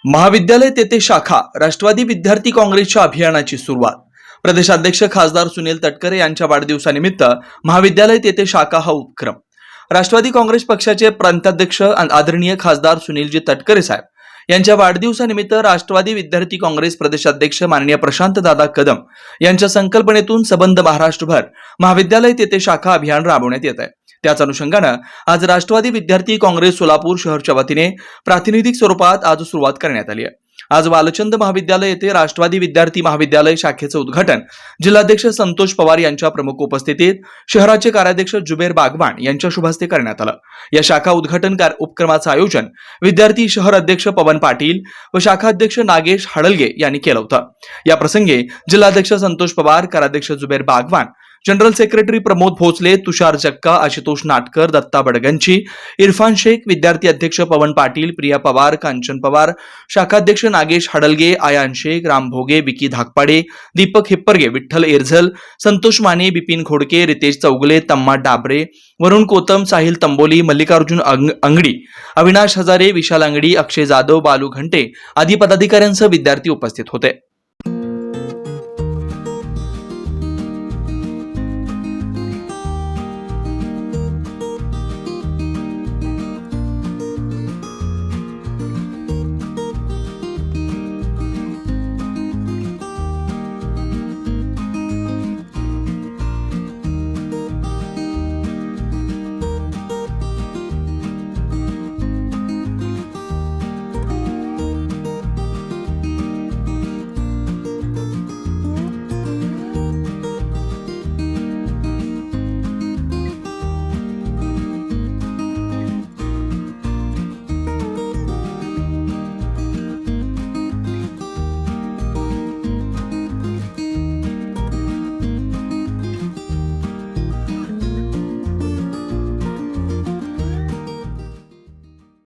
महाविद्यालय तेथे शाखा राष्ट्रवादी विद्यार्थी काँग्रेसच्या अभियानाची सुरुवात. प्रदेशाध्यक्ष खासदार सुनील तटकरे यांच्या वाढदिवसानिमित्त महाविद्यालय तेथे शाखा हा उपक्रम. राष्ट्रवादी काँग्रेस पक्षाचे प्रांताध्यक्ष आदरणीय खासदार सुनीलजी तटकरे साहेब यांच्या वाढदिवसानिमित्त राष्ट्रवादी विद्यार्थी काँग्रेस प्रदेशाध्यक्ष माननीय प्रशांतदादा कदम यांच्या संकल्पनेतून सबंध महाराष्ट्रभर महाविद्यालय तेथे शाखा अभियान राबवण्यात येत आहे. त्याच अनुषंगानं आज राष्ट्रवादी विद्यार्थी काँग्रेस सोलापूर शहरच्या वतीने प्रातिनिधिक स्वरूपात आज सुरुवात करण्यात आली आहे. आज बालचंद महाविद्यालय येथे राष्ट्रवादी विद्यार्थी महाविद्यालय शाखेचे उद्घाटन जिल्हाध्यक्ष संतोष पवार यांच्या प्रमुख उपस्थितीत शहराचे कार्याध्यक्ष जुबेर बागवान यांच्या शुभ हस्ते करण्यात आलं. या शाखा उद्घाटन उपक्रमाचं आयोजन विद्यार्थी शहर अध्यक्ष पवन पाटील व शाखा अध्यक्ष नागेश हडलगे यांनी केलं होतं. या प्रसंगी जिल्हाध्यक्ष संतोष पवार, कार्याध्यक्ष जुबेर बागवान, जनरल सेक्रेटरी प्रमोद भोसले, तुषार जक्का, आशुतोष नाटकर, दत्ता बडगंची, इरफान शेख, विद्यार्थी अध्यक्ष पवन पाटील, प्रिया पवार, कांचन पवार, शाखाध्यक्ष नागेश हडलगे, आयान शेख, राम भोगे, विकी धाकपाडे, दीपक हिप्परगे, विठ्ठल एरझल, संतोष माने, बिपिन घोडके, रितेश चौगले, तम्मा डाबरे, वरुण कोतम, साहिल तंबोली, मल्लिकार्जुन अंगडी, अविनाश हजारे, विशाल अंगडी, अक्षय जाधव, बालू घंटे आदी पदाधिकाऱ्यांसह विद्यार्थी उपस्थित होते.